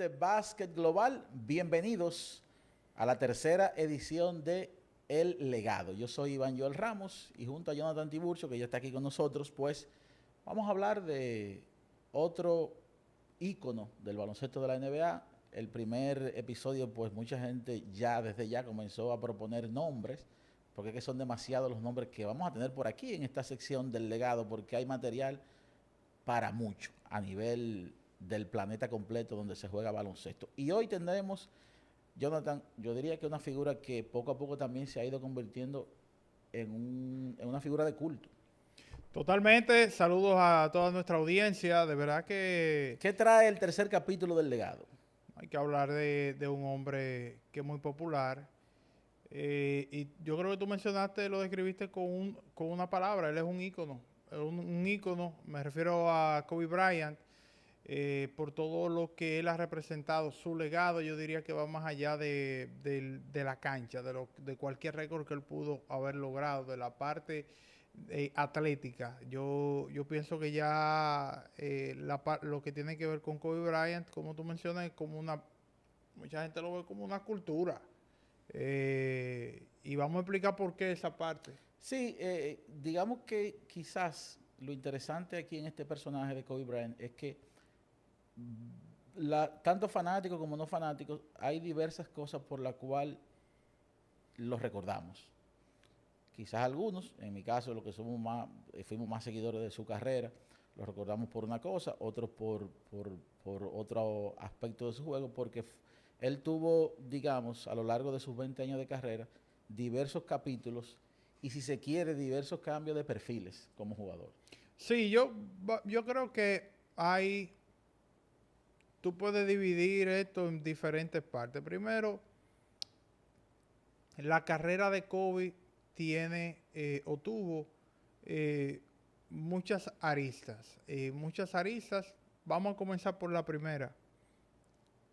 de Básquet Global, bienvenidos a la tercera edición de El Legado. Yo soy Iván Joel Ramos y junto a Jonathan Tiburcio, que ya está aquí con nosotros, pues vamos a hablar de otro ícono del baloncesto de la NBA. El primer episodio, pues mucha gente ya desde ya comenzó a proponer nombres, porque es que son demasiados los nombres que vamos a tener por aquí en esta sección del Legado, porque hay material para mucho a nivel del planeta completo donde se juega baloncesto. Y hoy tendremos, Jonathan, yo diría que una figura que poco a poco también se ha ido convirtiendo en una figura de culto. Totalmente, saludos a toda nuestra audiencia, de verdad que ¿Qué trae el tercer capítulo del Legado? hay que hablar de un hombre que es muy popular. Y yo creo que tú mencionaste, lo describiste con una palabra, él es un ícono, un ícono, me refiero a Kobe Bryant, por todo lo que él ha representado, su legado yo diría que va más allá de la cancha, de cualquier récord que él pudo haber logrado, de la parte atlética. Yo pienso que ya lo que tiene que ver con Kobe Bryant, como tú mencionas, es como mucha gente lo ve como una cultura. Y vamos a explicar por qué esa parte. Sí, digamos que quizás lo interesante aquí en este personaje de Kobe Bryant es que tanto fanáticos como no fanáticos, hay diversas cosas por las cuales los recordamos. Quizás algunos, en mi caso, los que fuimos más seguidores de su carrera, los recordamos por una cosa, otros por otro aspecto de su juego, porque él tuvo, digamos, a lo largo de sus 20 años de carrera, diversos capítulos y, si se quiere, diversos cambios de perfiles como jugador. Sí, yo creo que tú puedes dividir esto en diferentes partes. Primero, la carrera de Kobe tiene o tuvo eh, muchas aristas. Muchas aristas. Vamos a comenzar por la primera.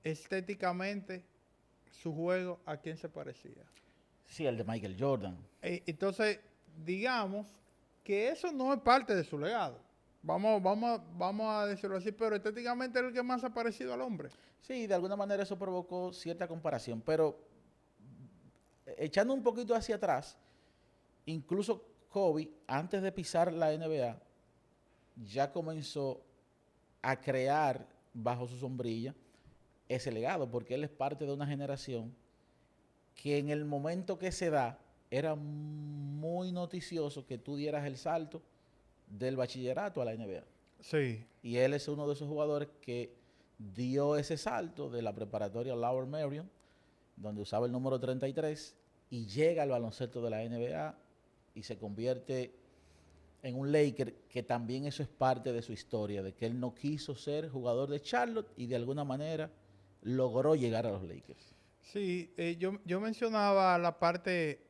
Estéticamente, su juego, ¿a quién se parecía? Sí, el de Michael Jordan. Entonces, digamos que eso no es parte de su legado. Vamos a decirlo así, pero estéticamente es el que más ha parecido al hombre. Sí, de alguna manera eso provocó cierta comparación, pero echando un poquito hacia atrás, incluso Kobe, antes de pisar la NBA, ya comenzó a crear bajo su sombrilla ese legado, porque él es parte de una generación que en el momento que se da, era muy noticioso que tú dieras el salto del bachillerato a la NBA. Sí. Y él es uno de esos jugadores que dio ese salto de la preparatoria Lower Merion, donde usaba el número 33, y llega al baloncesto de la NBA y se convierte en un Laker, que también eso es parte de su historia, de que él no quiso ser jugador de Charlotte y de alguna manera logró llegar a los Lakers. Sí, yo mencionaba la parte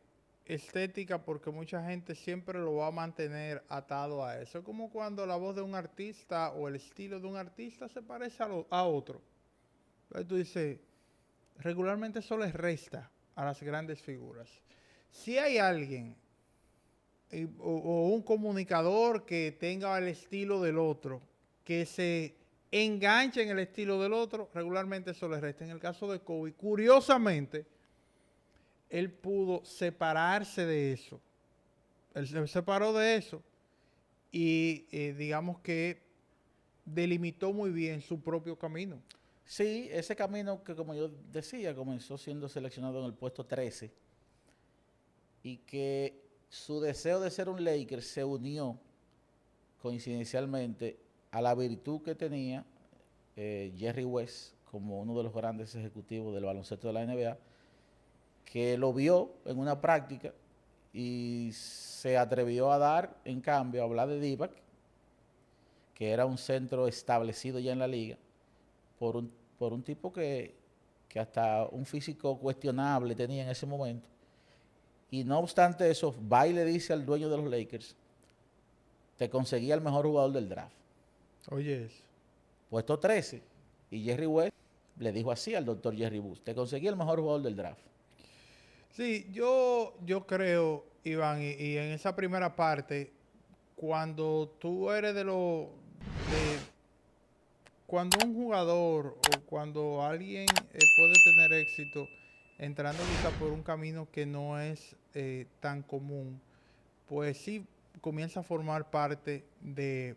estética porque mucha gente siempre lo va a mantener atado a eso. Es como cuando la voz de un artista o el estilo de un artista se parece a otro. Entonces tú dices, regularmente eso les resta a las grandes figuras. Si hay alguien o un comunicador que tenga el estilo del otro, que se enganche en el estilo del otro, regularmente eso les resta. En el caso de Kobe, curiosamente, él pudo separarse de eso. Él se separó de eso y digamos que delimitó muy bien su propio camino. Sí, ese camino que, como yo decía, comenzó siendo seleccionado en el puesto 13 y que su deseo de ser un Laker se unió coincidencialmente a la virtud que tenía Jerry West como uno de los grandes ejecutivos del baloncesto de la NBA, que lo vio en una práctica y se atrevió a dar, en cambio, a hablar de Divac, que era un centro establecido ya en la liga, por un tipo que hasta un físico cuestionable tenía en ese momento. Y no obstante eso, va y le dice al dueño de los Lakers, te conseguía el mejor jugador del draft. Oye, eso. Puesto 13. Y Jerry West le dijo así al doctor Jerry Buss, te conseguí el mejor jugador del draft. Sí, yo creo, Iván, y en esa primera parte, cuando tú eres cuando un jugador o cuando alguien puede tener éxito entrando quizá por un camino que no es tan común, pues sí comienza a formar parte de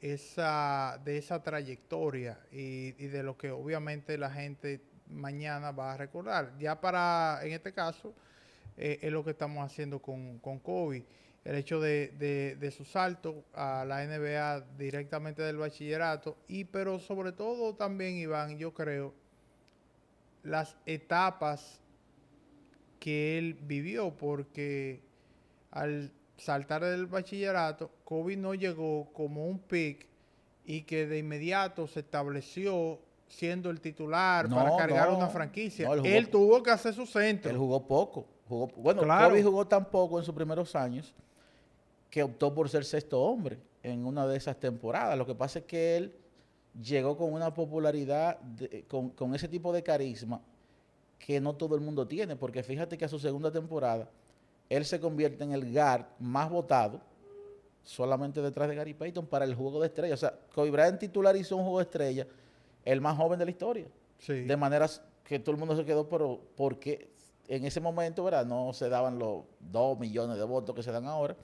esa trayectoria y de lo que obviamente la gente mañana va a recordar. Ya en este caso, es lo que estamos haciendo con Kobe. El hecho de su salto a la NBA directamente del bachillerato, pero sobre todo también, Iván, yo creo, las etapas que él vivió, porque al saltar del bachillerato, Kobe no llegó como un pick y que de inmediato se estableció siendo el titular para No, cargar una no, franquicia. no, Él tuvo que hacer su él centro. jugó poco. Bueno, Kobe Claro, jugó tan poco en sus primeros años que optó por ser sexto hombre en una de esas temporadas. Lo que pasa es que él llegó con una popularidad, con ese tipo de carisma que no todo el mundo tiene, porque fíjate que a su segunda temporada él se convierte en el guard más votado, solamente detrás de Gary Payton, para el juego de estrella. O sea, Kobe Bryant titularizó un juego de estrella, el más joven de la historia. sí. De maneras que todo el mundo se quedó, pero porque en ese momento, ¿verdad? No se daban los 2 millones de votos que se dan ahora.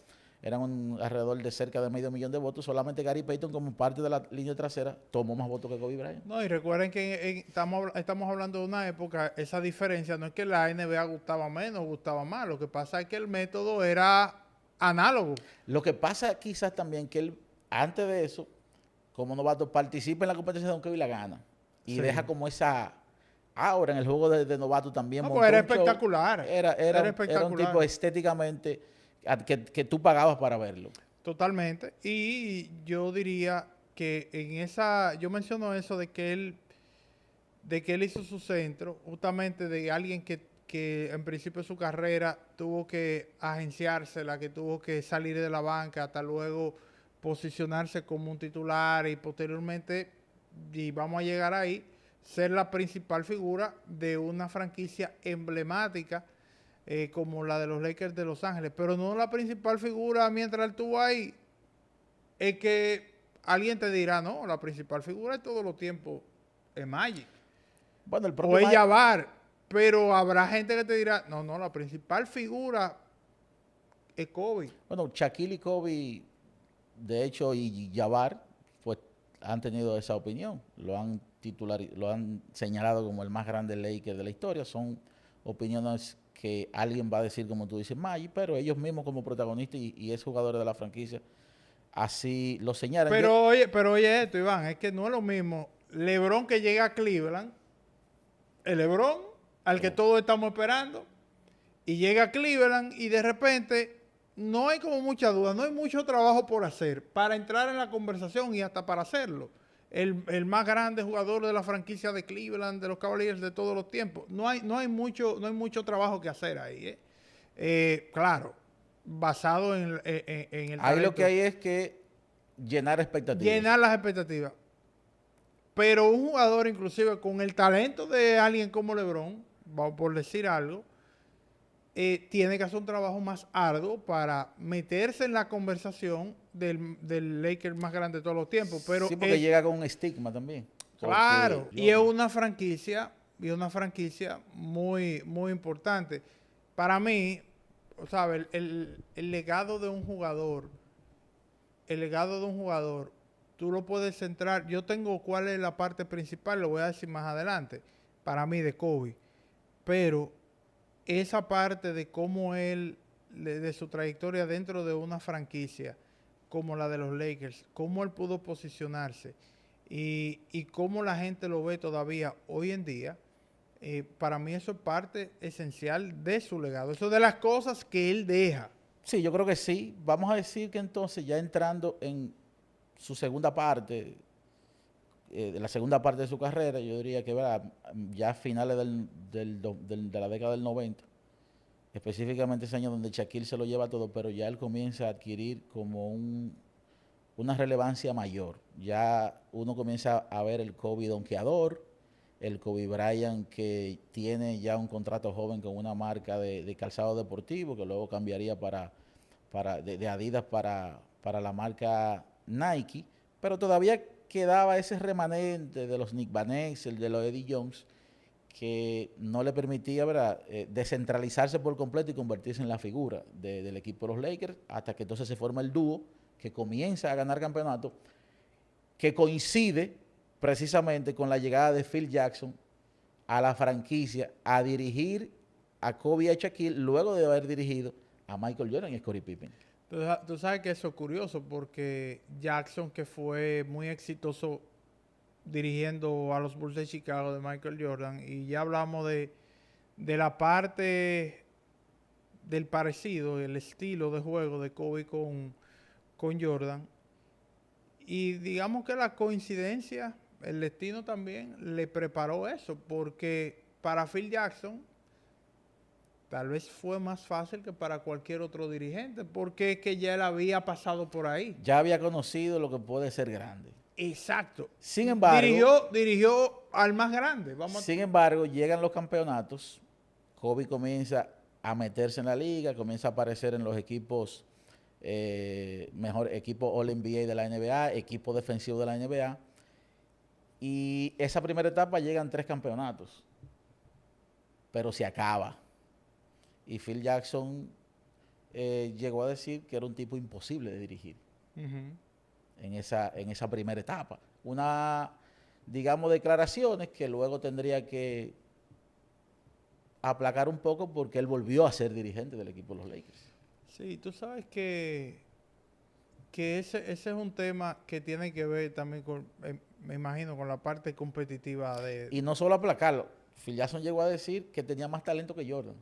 Eran alrededor de cerca de medio millón de votos. Solamente Gary Payton, como parte de la línea trasera, tomó más votos que Kobe Bryant. No, y recuerden que estamos hablando de una época, esa diferencia no es que la NBA gustaba menos, gustaba más, lo que pasa es que el método era análogo. Lo que pasa quizás también que él, antes de eso, como novato, participa en la competencia de Don Kevin y la gana. Y deja Sí. como esa aura en el juego de novato también. No, pues Montó era un show. espectacular, era Era un tipo espectacular, estéticamente que tú pagabas para verlo. totalmente. Y yo diría que yo menciono eso de que él hizo su centro, justamente de alguien que en principio de su carrera tuvo que agenciársela, que tuvo que salir de la banca hasta luego posicionarse como un titular y posteriormente, y vamos a llegar ahí, ser la principal figura de una franquicia emblemática como la de los Lakers de Los Ángeles, pero no la principal figura mientras él estuvo ahí. Es que alguien te dirá, no, la principal figura de todos los tiempos es Magic Bueno, el o propio ella Mike, Bar, pero habrá gente que te dirá, no, no, la principal figura es Kobe. bueno, Shaquille y Kobe, de hecho, y Jabbar, pues han tenido esa opinión. Lo han señalado como el más grande Laker de la historia. Son opiniones que alguien va a decir, como tú dices, Magic, pero ellos mismos como protagonistas y es jugadores de la franquicia, así lo señalan. Pero oye esto, Iván, es que no es lo mismo LeBron que llega a Cleveland, el LeBron al que todos estamos esperando, y llega a Cleveland y de repente no hay como mucha duda, no hay mucho trabajo por hacer para entrar en la conversación y hasta para hacerlo. El más grande jugador de la franquicia de Cleveland, de los Cavaliers de todos los tiempos. No hay mucho trabajo que hacer ahí. Claro, basado en el Ahí lo que talento. hay es que llenar expectativas. Llenar las expectativas. Pero un jugador, inclusive con el talento de alguien como LeBron, vamos por decir algo, tiene que hacer un trabajo más arduo para meterse en la conversación del Lakers más grande de todos los tiempos. Pero Sí, porque llega con un estigma también. Porque, claro, y es una franquicia muy, muy importante. Para mí, ¿sabes? El legado de un jugador, el legado de un jugador, tú lo puedes centrar. Yo tengo cuál es la parte principal, lo voy a decir más adelante, para mí de Kobe. Pero esa parte de cómo él, de su trayectoria dentro de una franquicia como la de los Lakers, cómo él pudo posicionarse y cómo la gente lo ve todavía hoy en día, para mí eso es parte esencial de su legado. Eso de las cosas que él deja. sí, yo creo que sí. Vamos a decir que entonces ya entrando en su segunda parte, de la segunda parte de su carrera, yo diría que ¿verdad? Ya a finales de la década del 90, específicamente ese año donde Shaquille se lo lleva todo, pero ya él comienza a adquirir como una relevancia mayor. Ya uno comienza a ver el Kobe donkeador, el Kobe Bryant que tiene ya un contrato joven con una marca de calzado deportivo que luego cambiaría de Adidas para la marca Nike, pero todavía quedaba ese remanente de los Nick Van Exel, de los Eddie Jones, que no le permitía, ¿verdad?, descentralizarse por completo y convertirse en la figura del equipo de los Lakers, hasta que entonces se forma el dúo que comienza a ganar campeonatos, que coincide precisamente con la llegada de Phil Jackson a la franquicia a dirigir a Kobe y a Shaquille, luego de haber dirigido a Michael Jordan y a Scottie Pippen. Tú sabes que eso es curioso porque Jackson, que fue muy exitoso dirigiendo a los Bulls de Chicago de Michael Jordan, y ya hablamos de la parte del parecido, el estilo de juego de Kobe con Jordan, y digamos que la coincidencia, el destino también le preparó eso, porque para Phil Jackson tal vez fue más fácil que para cualquier otro dirigente, porque es que ya él había pasado por ahí. Ya había conocido lo que puede ser grande. Exacto. Sin embargo, Dirigió al más grande. sin embargo, llegan los campeonatos, Kobe comienza a meterse en la liga, comienza a aparecer en los equipos, mejor equipo All-NBA de la NBA, equipo defensivo de la NBA, y esa primera etapa llegan 3 campeonatos, pero se acaba. Y Phil Jackson llegó a decir que era un tipo imposible de dirigir. En esa primera etapa. Una, digamos, declaraciones que luego tendría que aplacar un poco porque él volvió a ser dirigente del equipo de los Lakers. Sí, tú sabes que ese es un tema que tiene que ver también con, me imagino, con la parte competitiva de... Y no solo aplacarlo, Phil Jackson llegó a decir que tenía más talento que Jordan.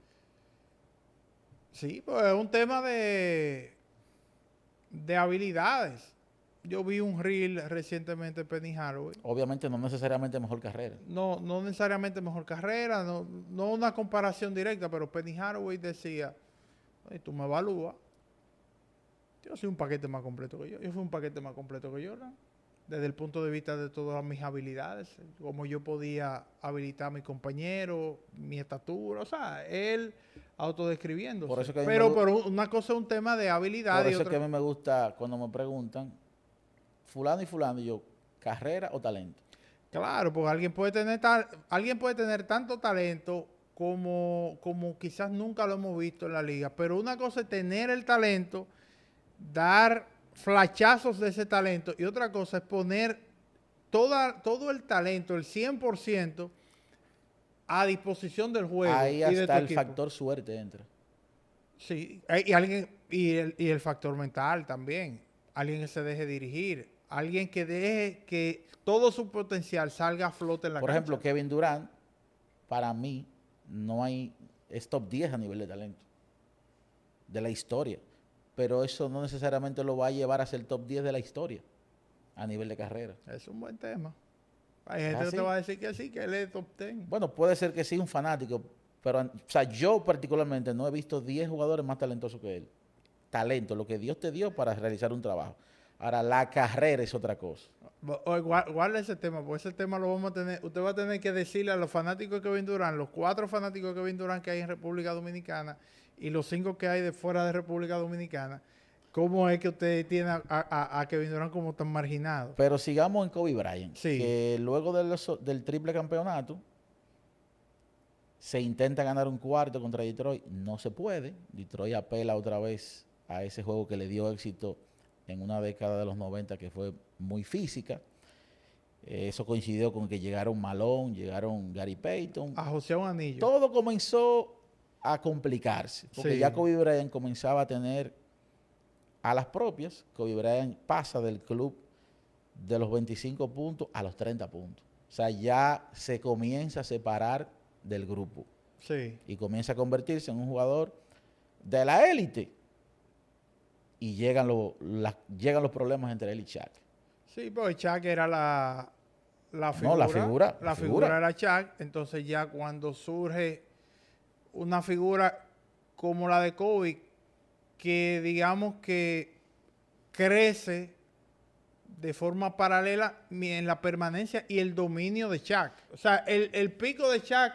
Sí, pues es un tema de habilidades. Yo vi un reel recientemente de Penny Hardaway. Obviamente no necesariamente mejor carrera. No necesariamente mejor carrera, no una comparación directa, pero Penny Hardaway decía, "Oye, tú me evalúas, yo soy un paquete más completo que yo fui un paquete más completo que Jordan, desde el punto de vista de todas mis habilidades, como yo podía habilitar a mi compañero, mi estatura, o sea, él autodescribiéndose. Por eso que pero una cosa es un tema de habilidad. Por eso es que a mí me gusta cuando me preguntan, fulano y fulano, y yo, ¿carrera o talento? Claro, porque alguien puede tener tanto talento como quizás nunca lo hemos visto en la liga, pero una cosa es tener el talento, dar flachazos de ese talento, y otra cosa es poner todo el talento, el 100%, a disposición del juego. Ahí hasta el factor suerte entra. Sí, y el factor mental también. Alguien que se deje dirigir, alguien que deje que todo su potencial salga a flote en la cancha. Por ejemplo, Kevin Durant, para mí, es top 10 a nivel de talento, de la historia. Pero eso no necesariamente lo va a llevar a ser top 10 de la historia, a nivel de carrera. Es un buen tema. Hay gente que te va a decir que sí, que él es top 10. Bueno, puede ser que sí, un fanático, pero, o sea, yo particularmente no he visto 10 jugadores más talentosos que él. Talento, lo que Dios te dio para realizar un trabajo. Ahora, la carrera es otra cosa. Guarda ese tema, porque ese tema lo vamos a tener. Usted va a tener que decirle a los fanáticos de Kevin Durant, los 4 fanáticos de Kevin Durant que hay en República Dominicana y los 5 que hay de fuera de República Dominicana, cómo es que usted tiene a Kevin Durant como tan marginado. Pero sigamos en Kobe Bryant, sí, que luego del triple campeonato se intenta ganar un cuarto contra Detroit, no se puede. Detroit apela otra vez a ese juego que le dio éxito en una década de los 90 que fue muy física. Eso coincidió con que llegaron Malone, llegaron Gary Payton. A José un anillo. Todo comenzó a complicarse, porque sí, ya Kobe Bryant comenzaba a tener a las propias. Kobe Bryant pasa del club de los 25 puntos a los 30 puntos. O sea, ya se comienza a separar del grupo. Sí. Y comienza a convertirse en un jugador de la élite. Y llegan los problemas entre él y Shaq. Sí, porque Shaq era la figura. No, la figura. La figura era Shaq. Entonces ya cuando surge una figura como la de Kobe, que digamos que crece de forma paralela en la permanencia y el dominio de Shaq. O sea, el pico de Shaq,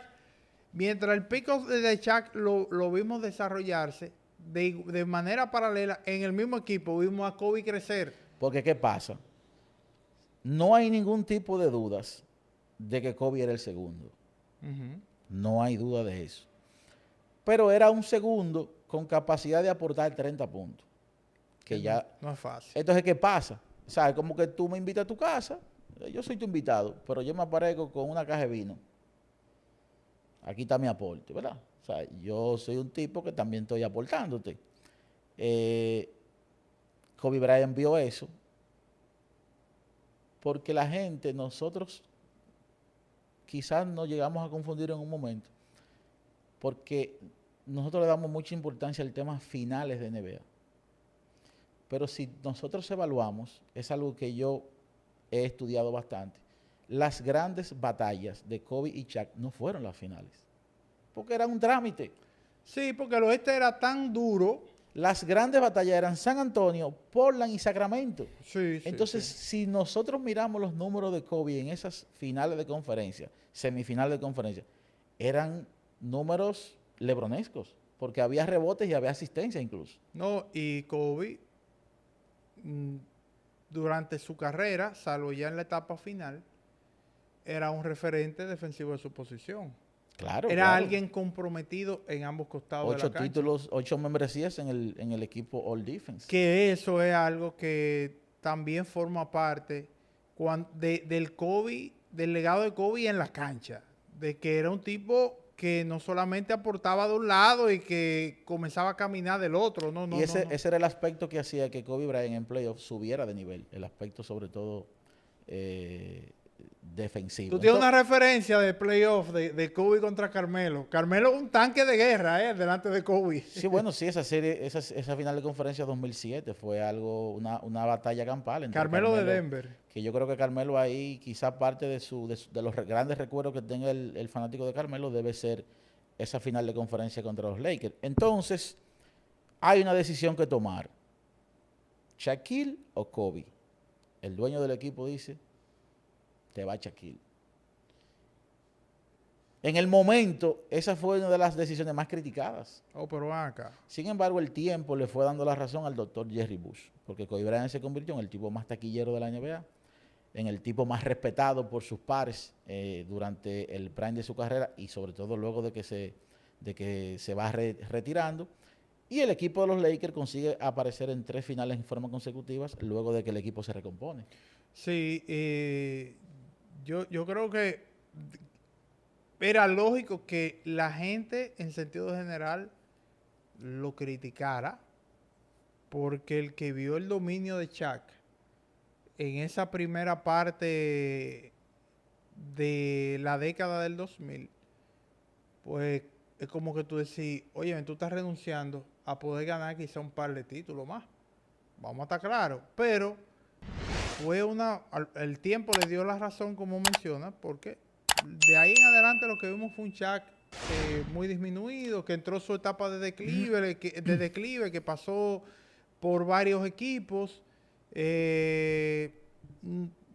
mientras el pico de Shaq lo vimos desarrollarse, de manera paralela, en el mismo equipo vimos a Kobe crecer. Porque, ¿qué pasa? no hay ningún tipo de dudas de que Kobe era el segundo. Ujú. No hay duda de eso. Pero era un segundo con capacidad de aportar 30 puntos. Que Que ya. no es fácil. Entonces, ¿qué pasa? O sea, es como que tú me invitas a tu casa, yo soy tu invitado, pero yo me aparezco con una caja de vino. Aquí está mi aporte, ¿verdad? O sea, yo soy un tipo que también estoy aportándote. Eh, Kobe Bryant vio eso, porque la gente, nosotros quizás nos llegamos a confundir en un momento, porque nosotros le damos mucha importancia al tema finales de NBA. Pero si nosotros evaluamos, es algo que yo he estudiado bastante, las grandes batallas de Kobe y Shaq no fueron las finales, porque eran un trámite. Sí, porque el oeste era tan duro. Las grandes batallas eran San Antonio, Portland y Sacramento. Sí, sí, Entonces, sí. si nosotros miramos los números de Kobe en esas finales de conferencia, semifinales de conferencia, eran números lebronescos, porque había rebotes y había asistencia incluso. No, y Kobe, mm, durante su carrera, salvo ya en la etapa final, era un referente defensivo de su posición. Claro, Era claro. alguien comprometido en ambos costados de la 8 cancha. títulos, 8 membresías en el equipo All Defense. Que eso es algo que también forma parte del Kobe, del legado de Kobe en la cancha. De que era un tipo que no solamente aportaba de un lado y que comenzaba a caminar del otro. No, Y no, no, no. ese era el aspecto que hacía que Kobe Bryant en playoffs subiera de nivel, el aspecto sobre todo eh, defensivo. Tú tienes una Entonces, referencia de playoff de Kobe contra Carmelo. Carmelo un tanque de guerra, delante de Kobe. sí, bueno, sí, esa serie, esa final de conferencia 2007 fue algo, una batalla campal entre Carmelo de Carmelo, Denver. que yo creo que Carmelo ahí, quizá parte de los grandes recuerdos que tenga el fanático de Carmelo debe ser esa final de conferencia contra los Lakers. Entonces, hay una decisión que tomar. Shaquille o Kobe. El dueño del equipo dice, te va Shaquille. En el momento, esa fue una de las decisiones más criticadas. Oh, pero van acá. Sin embargo, el tiempo le fue dando la razón al doctor Jerry Bush, porque Kobe Bryant se convirtió en el tipo más taquillero de la NBA, en el tipo más respetado por sus pares durante el prime de su carrera y sobre todo luego de que se va retirando. Y el equipo de los Lakers consigue aparecer en 3 finales en forma consecutivas luego de que el equipo se recompone. Sí, yo creo que era lógico que la gente en sentido general lo criticara porque el que vio el dominio de Shaq en esa primera parte de la década del 2000, pues es como que tú decís, oye, tú estás renunciando a poder ganar quizá un par de títulos más. Vamos a estar claros. Pero fue el tiempo le dio la razón, como menciona, porque de ahí en adelante lo que vimos fue un Shaq muy disminuido, que entró su etapa de declive, que pasó por varios equipos, eh,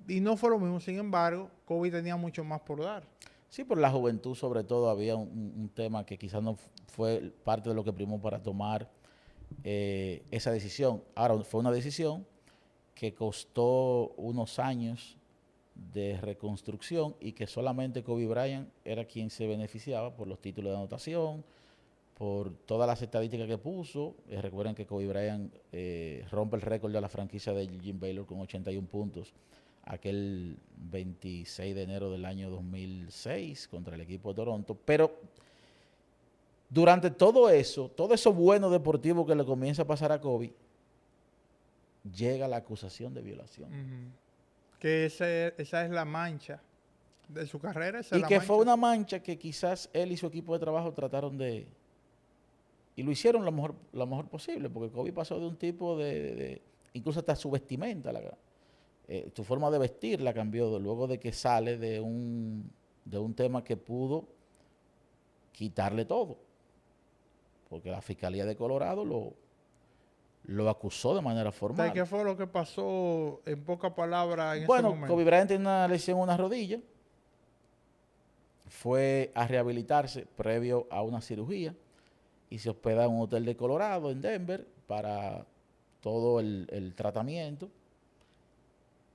y no fue lo mismo. Sin embargo, Kobe tenía mucho más por dar. Sí, por la juventud sobre todo había un tema que quizás no fue parte de lo que primó para tomar esa decisión. Ahora, fue una decisión que costó unos años de reconstrucción y que solamente Kobe Bryant era quien se beneficiaba por los títulos de anotación, por todas las estadísticas que puso. Recuerden que Kobe Bryant rompe el récord de la franquicia de Jim Baylor con 81 puntos aquel 26 de enero del año 2006 contra el equipo de Toronto. Pero durante todo eso bueno deportivo que le comienza a pasar a Kobe, llega la acusación de violación. Que esa es la mancha de su carrera. Esa es Y la que fue mancha. una mancha que quizás él y su equipo de trabajo trataron de... Y lo hicieron lo mejor posible, porque Kobe pasó de un tipo incluso hasta su vestimenta, su forma de vestir la cambió luego de que sale de un tema que pudo quitarle todo. Porque la Fiscalía de Colorado lo acusó de manera ¿Sabes qué formal. fue lo que pasó en pocas palabras en ese Bueno, Kobe momento? Bryant tiene una lesión en una rodilla. Fue a rehabilitarse previo a una cirugía y se hospeda en un hotel de Colorado, en Denver, para todo el tratamiento.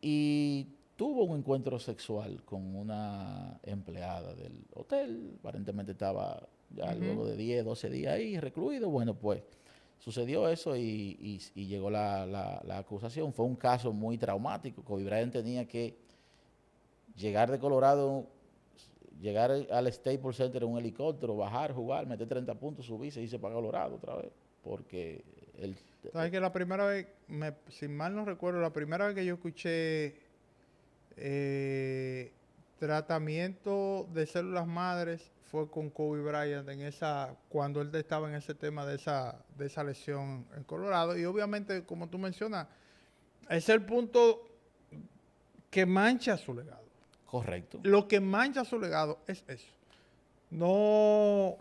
Y tuvo un encuentro sexual con una empleada del hotel. Aparentemente estaba ya luego de 10, 12 días ahí recluido. Bueno, pues sucedió eso y llegó la acusación. Fue un caso muy traumático. Kobe Bryant tenía que llegar de Colorado, llegar al Staples Center en un helicóptero, bajar, jugar, meter 30 puntos, subirse y irse para Colorado otra vez. Porque él... ¿Sabes que la primera vez, si mal no recuerdo, la primera vez que yo escuché tratamiento de células madres fue con Kobe Bryant cuando él estaba en ese tema de esa lesión en Colorado? Y obviamente, como tú mencionas, es el punto que mancha su legado. Correcto. Lo que mancha su legado es eso. No,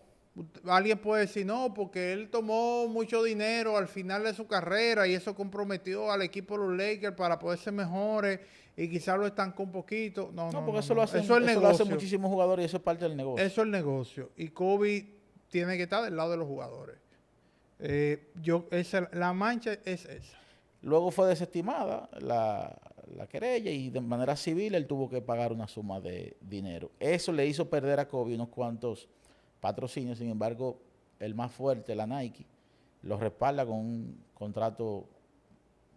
alguien puede decir, no, porque él tomó mucho dinero al final de su carrera y eso comprometió al equipo de los Lakers para poder ser mejores y quizás lo estancó un poquito. No, porque eso es el eso lo negocio. hacen muchísimos jugadores y eso es parte del negocio. Eso es el negocio. Y Kobe tiene que estar del lado de los jugadores. La mancha es esa. Luego fue desestimada la querella y de manera civil él tuvo que pagar una suma de dinero. Eso le hizo perder a Kobe unos cuantos patrocinios. Sin embargo, el más fuerte, la Nike, lo respalda con un contrato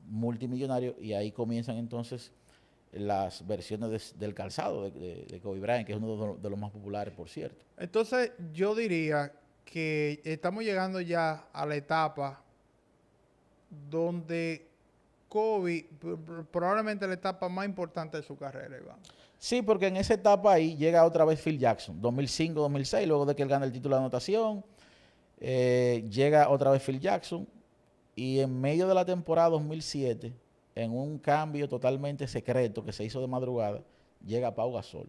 multimillonario y ahí comienzan entonces las versiones del calzado de Kobe Bryant, que es uno de los más populares, por cierto. Entonces, yo diría que estamos llegando ya a la etapa donde Kobe, probablemente la etapa más importante de su carrera, Iván. Sí, porque en esa etapa ahí llega otra vez Phil Jackson, 2005-2006, luego de que él gana el título de anotación, llega otra vez Phil Jackson, y en medio de la temporada 2007, en un cambio totalmente secreto que se hizo de madrugada, llega Pau Gasol.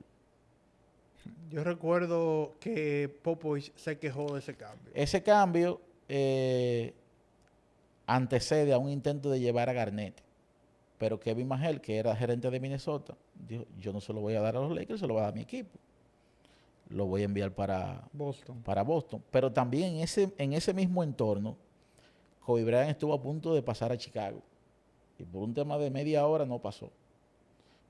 Yo recuerdo que Popovich se quejó de ese cambio. Ese cambio antecede a un intento de llevar a Garnett, pero Kevin Mahel, que era gerente de Minnesota, dijo, yo no se lo voy a dar a los Lakers, se lo voy a dar a mi equipo. Lo voy a enviar para Boston. Pero también en ese mismo entorno, Kobe Bryant estuvo a punto de pasar a Chicago. Y por un tema de media hora no pasó.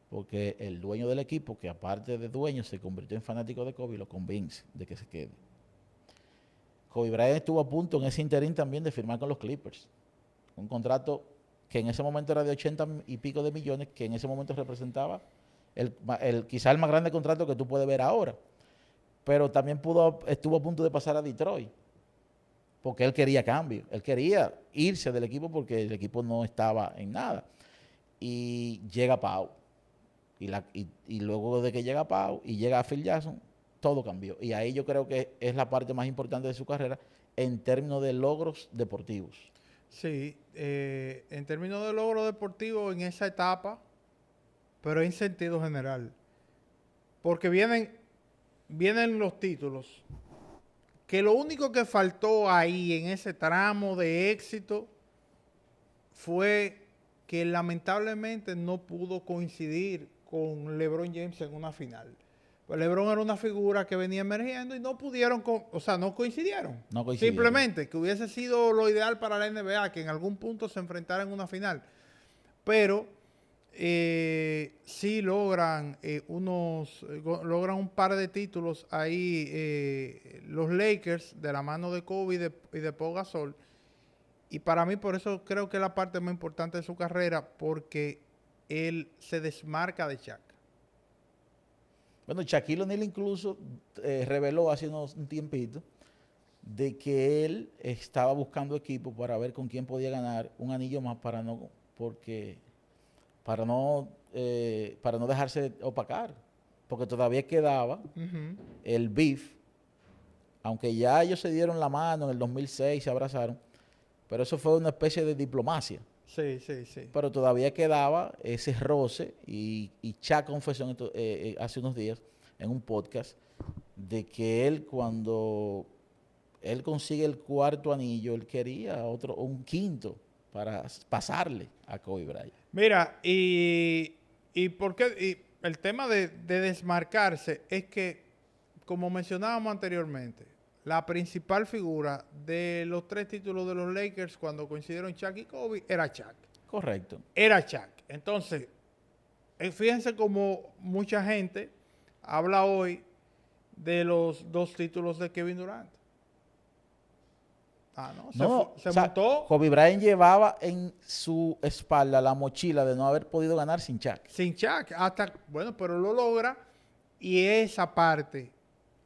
Porque el dueño del equipo, que aparte de dueño se convirtió en fanático de Kobe, lo convence de que se quede. Kobe Bryant estuvo a punto en ese interín también de firmar con los Clippers. Un contrato que en ese momento era de 80 y pico de millones, que en ese momento representaba quizá el más grande contrato que tú puedes ver ahora. Pero también estuvo a punto de pasar a Detroit, porque él quería cambio. Él quería irse del equipo porque el equipo no estaba en nada. Y llega Pau. Y luego de que llega Pau y llega Phil Jackson, todo cambió. Y ahí yo creo que es la parte más importante de su carrera en términos de logros deportivos. Sí, en términos de logros deportivos en esa etapa, pero en sentido general. Porque vienen los títulos, que lo único que faltó ahí en ese tramo de éxito fue que lamentablemente no pudo coincidir con LeBron James en una final. Pues LeBron era una figura que venía emergiendo y no pudieron, no coincidieron. Simplemente que hubiese sido lo ideal para la NBA, que en algún punto se enfrentaran en una final. Pero sí logran un par de títulos ahí los Lakers de la mano de Kobe y de Pau Gasol. Y para mí por eso creo que es la parte más importante de su carrera, porque él se desmarca de Shaq. Bueno, Shaquille O'Neal incluso reveló hace un tiempito de que él estaba buscando equipo para ver con quién podía ganar un anillo más para no dejarse opacar, porque todavía quedaba el beef, aunque ya ellos se dieron la mano en el 2006, se abrazaron, pero eso fue una especie de diplomacia. Sí. Pero todavía quedaba ese roce y Shaq confesó hace unos días en un podcast de que él, cuando él consigue el cuarto anillo, él quería un quinto para pasarle a Kobe Bryant. Mira, y por qué, y el tema de desmarcarse es que, como mencionábamos anteriormente, la principal figura de los 3 títulos de los Lakers cuando coincidieron Shaq y Kobe era Shaq. Correcto. Era Shaq. Entonces, fíjense como mucha gente habla hoy de los 2 títulos de Kevin Durant. No, No, se o sea, montó Kobe Bryant llevaba en su espalda la mochila de no haber podido ganar sin Shaq. sin Shaq, bueno, pero lo logra y esa parte,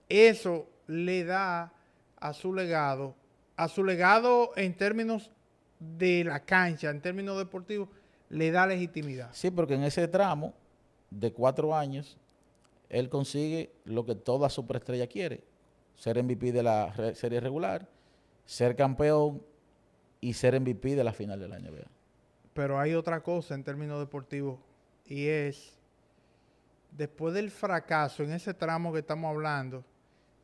eso le da a su legado en términos de la cancha, en términos deportivos, le da legitimidad. Sí, porque en ese tramo de 4 años, él consigue lo que toda superestrella quiere: ser MVP de la serie regular, ser campeón y ser MVP de la final de la NBA. Pero hay otra cosa en términos deportivos y es, después del fracaso en ese tramo que estamos hablando,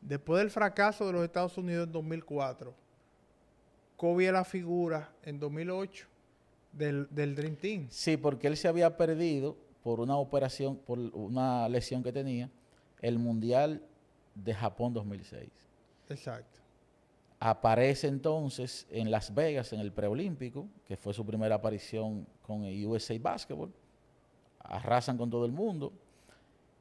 después del fracaso de los Estados Unidos en 2004, Kobe es la figura en 2008 del Dream Team. Sí, porque él se había perdido por una operación, por una lesión que tenía, el Mundial de Japón 2006. Exacto. Aparece entonces en Las Vegas, en el preolímpico, que fue su primera aparición con el USA Basketball. Arrasan con todo el mundo.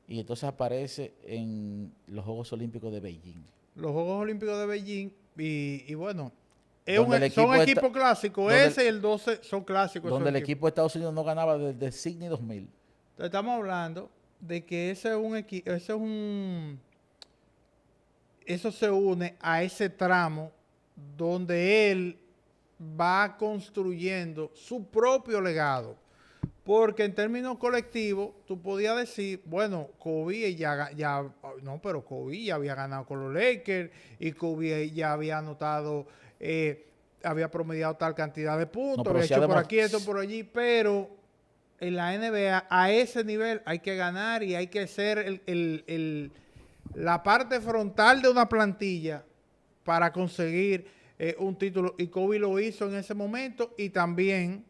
Y entonces aparece en los Juegos Olímpicos de Beijing. Los Juegos Olímpicos de Beijing y bueno, Son son equipos clásicos. Ese y el 12 son clásicos. Donde el equipo de Estados Unidos no ganaba desde Sydney 2000. Entonces estamos hablando de que ese es un equipo, eso se une a ese tramo donde él va construyendo su propio legado. Porque en términos colectivos, tú podías decir, bueno, Kobe pero Kobe ya había ganado con los Lakers y Kobe ya había anotado, había promediado tal cantidad de puntos, había hecho por aquí, esto por allí, pero en la NBA a ese nivel hay que ganar y hay que ser la parte frontal de una plantilla para conseguir un título. Y Kobe lo hizo en ese momento y también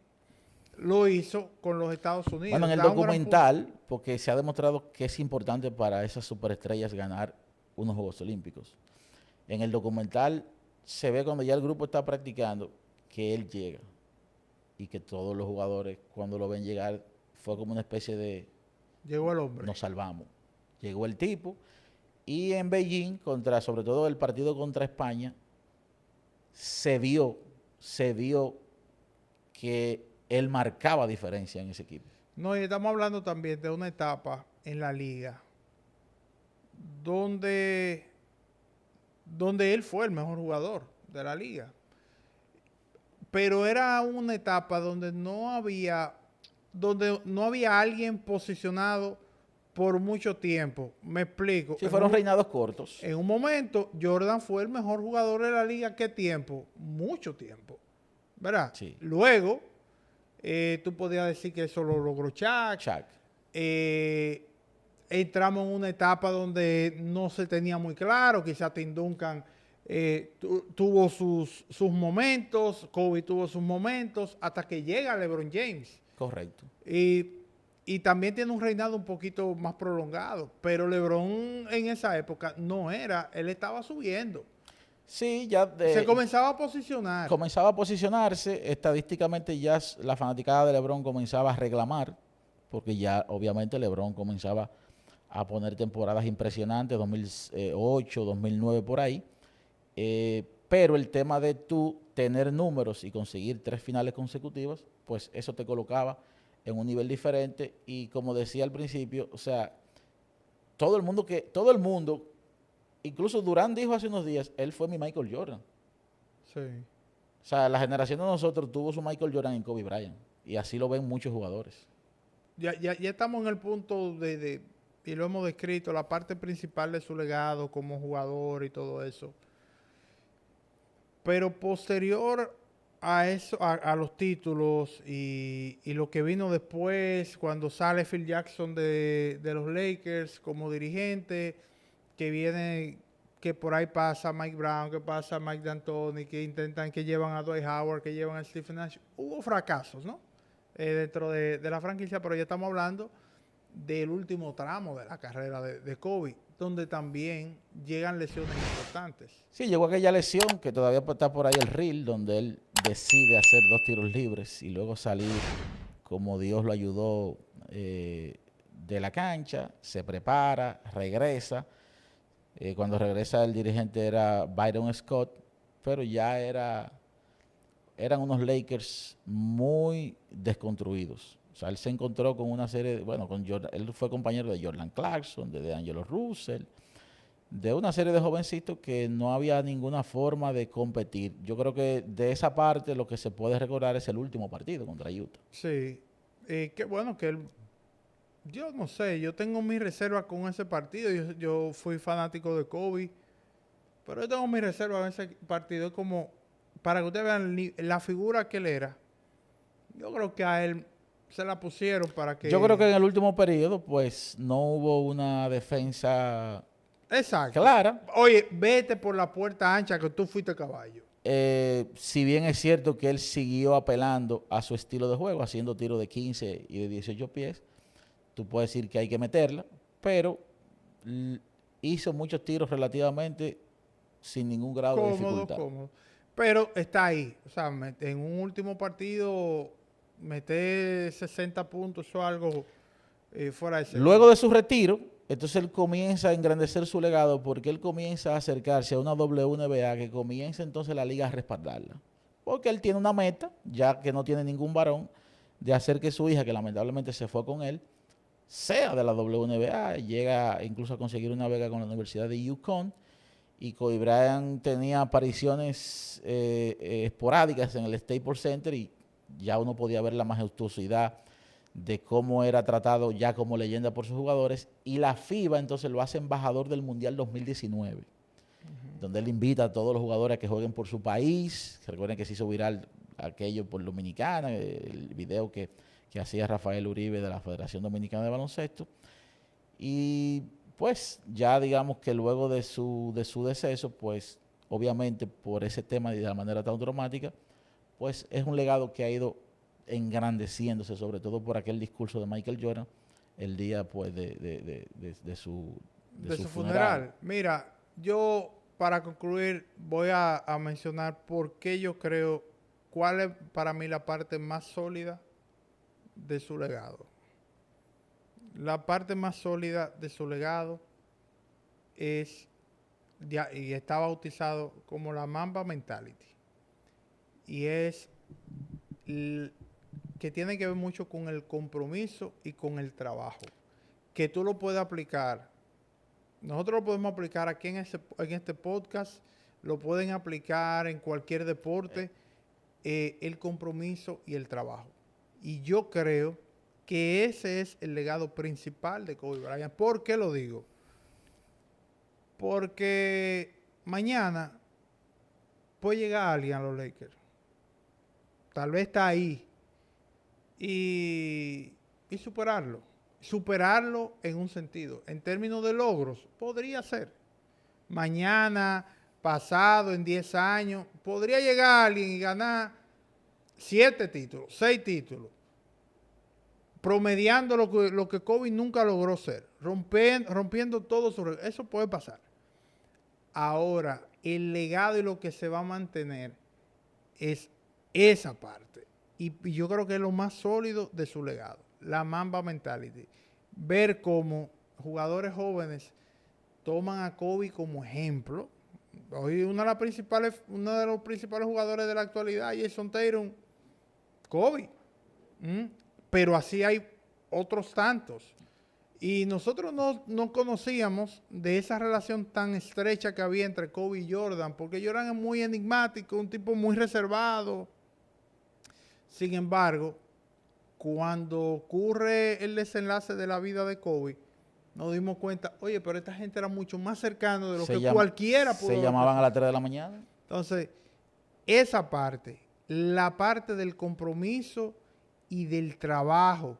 lo hizo con los Estados Unidos. Bueno, en el documental, porque se ha demostrado que es importante para esas superestrellas ganar unos Juegos Olímpicos. En el documental se ve cuando ya el grupo está practicando que él llega y que todos los jugadores cuando lo ven llegar fue como una especie de... Llegó el hombre. Nos salvamos. Llegó el tipo y en Beijing, sobre todo el partido contra España, se vio que él marcaba diferencia en ese equipo. No, y estamos hablando también de una etapa en la liga donde él fue el mejor jugador de la liga. Pero era una etapa donde no había alguien posicionado por mucho tiempo. Me explico. Sí, fueron reinados cortos. En un momento, Jordan fue el mejor jugador de la liga. ¿Qué tiempo? Mucho tiempo. ¿Verdad? Sí. Luego, tú podías decir que eso lo logró Shaq. Entramos en una etapa donde no se tenía muy claro. Quizá Tim Duncan tuvo sus momentos, Kobe tuvo sus momentos, hasta que llega LeBron James. Correcto. Y también tiene un reinado un poquito más prolongado. Pero LeBron en esa época no era, él estaba subiendo. Sí, ya se comenzaba a posicionar. Comenzaba a posicionarse. Estadísticamente ya la fanaticada de LeBron comenzaba a reclamar, porque ya obviamente LeBron comenzaba a poner temporadas impresionantes, 2008, 2009 por ahí. Pero el tema de tú tener números y conseguir 3 finales consecutivas, pues eso te colocaba en un nivel diferente. Y como decía al principio, o sea, todo el mundo, incluso Durán dijo hace unos días, él fue mi Michael Jordan. Sí. O sea, la generación de nosotros tuvo su Michael Jordan en Kobe Bryant. Y así lo ven muchos jugadores. Ya estamos en el punto y lo hemos descrito, la parte principal de su legado como jugador y todo eso. Pero posterior a eso, a los títulos y lo que vino después, cuando sale Phil Jackson de los Lakers como dirigente, que viene, que por ahí pasa Mike Brown, que pasa Mike D'Antoni, que llevan a Dwight Howard, que llevan a Stephen Nash. Hubo fracasos, ¿no? Dentro de la franquicia, pero ya estamos hablando del último tramo de la carrera de Kobe, donde también llegan lesiones importantes. Sí, llegó aquella lesión que todavía está por ahí el reel, donde él decide hacer 2 tiros libres y luego salir como Dios lo ayudó de la cancha, se prepara, regresa. Cuando regresa el dirigente era Byron Scott, pero ya eran unos Lakers muy desconstruidos. O sea, él se encontró con una serie, bueno, él fue compañero de Jordan Clarkson, de D'Angelo Russell, de una serie de jovencitos que no había ninguna forma de competir. Yo creo que de esa parte lo que se puede recordar es el último partido contra Utah. Sí. Qué bueno que él, yo no sé, yo tengo mis reservas con ese partido. Yo fui fanático de Kobe, pero yo tengo mis reservas con ese partido como para que ustedes vean la figura que él era. Yo creo que a él se la pusieron para Yo creo que que... en el último periodo, pues, no hubo una defensa Exacto. clara. Oye, vete por la puerta ancha que tú fuiste caballo. Si bien es cierto que él siguió apelando a su estilo de juego, haciendo tiros de 15 y de 18 pies, tú puedes decir que hay que meterla, pero hizo muchos tiros relativamente sin ningún grado de Cómodo, dificultad. cómodo. Pero está ahí. O sea, en un último partido, meter 60 puntos o algo fuera de serie. Luego de su retiro, entonces él comienza a engrandecer su legado porque él comienza a acercarse a una WNBA que comienza entonces la liga a respaldarla. Porque él tiene una meta, ya que no tiene ningún varón, de hacer que su hija, que lamentablemente se fue con él, sea de la WNBA. Llega incluso a conseguir una beca con la Universidad de UConn. Y Kobe Bryant tenía apariciones esporádicas en el Staples Center y ya uno podía ver la majestuosidad de cómo era tratado ya como leyenda por sus jugadores, y la FIBA entonces lo hace embajador del Mundial 2019, donde él invita a todos los jugadores a que jueguen por su país. Recuerden que se hizo viral aquello por Dominicana, el video que hacía Rafael Uribe de la Federación Dominicana de Baloncesto. Y pues ya digamos que luego de su deceso, pues obviamente por ese tema y de la manera tan traumática, pues es un legado que ha ido engrandeciéndose, sobre todo por aquel discurso de Michael Jordan el día pues de su funeral. Mira, yo para concluir voy a mencionar por qué yo creo cuál es para mí la parte más sólida de su legado. La parte más sólida de su legado es, y está bautizado como la Mamba Mentality. Y es que tiene que ver mucho con el compromiso y con el trabajo. Que tú lo puedes aplicar. Nosotros lo podemos aplicar aquí en este podcast. Lo pueden aplicar en cualquier deporte. El compromiso y el trabajo. Y yo creo que ese es el legado principal de Kobe Bryant. ¿Por qué lo digo? Porque mañana puede llegar alguien a los Lakers. Tal vez está ahí. Y superarlo. Superarlo en un sentido. En términos de logros, podría ser. Mañana, pasado, en 10 años, podría llegar alguien y ganar 7 títulos, 6 títulos. Promediando lo que Kobe nunca logró ser. Rompiendo todo su... Eso puede pasar. Ahora, el legado y lo que se va a mantener es esa parte. Y yo creo que es lo más sólido de su legado. La Mamba Mentality. Ver cómo jugadores jóvenes toman a Kobe como ejemplo. Hoy uno de los principales jugadores de la actualidad, Jason Tatum, Kobe. Pero así hay otros tantos. Y nosotros no conocíamos de esa relación tan estrecha que había entre Kobe y Jordan, porque Jordan es muy enigmático, un tipo muy reservado. Sin embargo, cuando ocurre el desenlace de la vida de Kobe, nos dimos cuenta, oye, pero esta gente era mucho más cercano de lo que cualquiera pudo haber. Se llamaban a las 3 de la mañana. Entonces, esa parte, la parte del compromiso y del trabajo,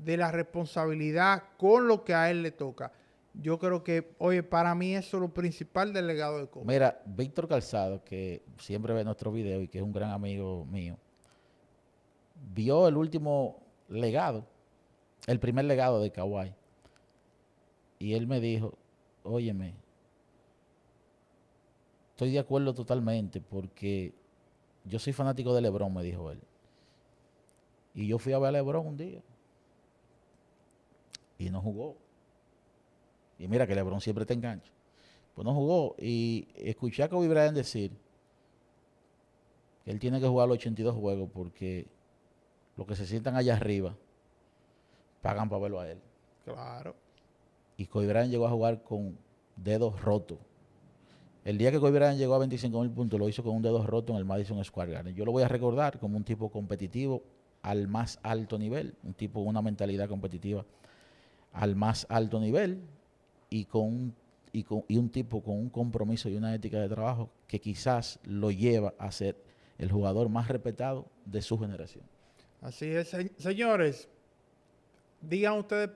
de la responsabilidad con lo que a él le toca, yo creo que, oye, para mí eso es lo principal del legado de Kobe. Mira, Víctor Calzado, que siempre ve nuestro video y que es un gran amigo mío, vio el último legado, el primer legado de Kawhi. Y él me dijo, óyeme, estoy de acuerdo totalmente porque yo soy fanático de LeBron, me dijo él. Y yo fui a ver a LeBron un día. y no jugó. Y mira que LeBron siempre te engancha. Pues no jugó. Y escuché a Kobe Bryant decir que él tiene que jugar los 82 juegos porque los que se sientan allá arriba pagan para verlo a él. Claro. Y Kobe Bryant llegó a jugar con dedos rotos. El día que Kobe Bryant llegó a 25,000 puntos, lo hizo con un dedo roto en el Madison Square Garden. Yo lo voy a recordar como un tipo competitivo al más alto nivel, un tipo con una mentalidad competitiva al más alto nivel y un tipo con un compromiso y una ética de trabajo que quizás lo lleva a ser el jugador más respetado de su generación. Así es. Señores, digan ustedes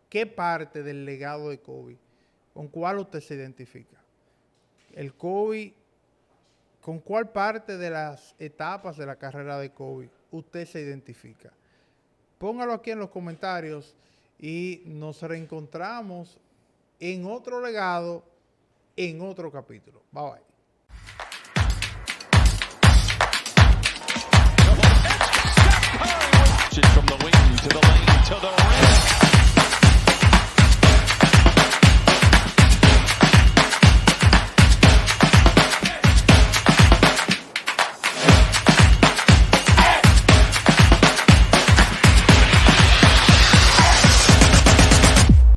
qué parte del legado de Kobe, con cuál usted se identifica. El Kobe, ¿con cuál parte de las etapas de la carrera de Kobe usted se identifica? Póngalo aquí en los comentarios y nos reencontramos en otro legado, en otro capítulo. Bye bye. From the wing to the lane to the rim.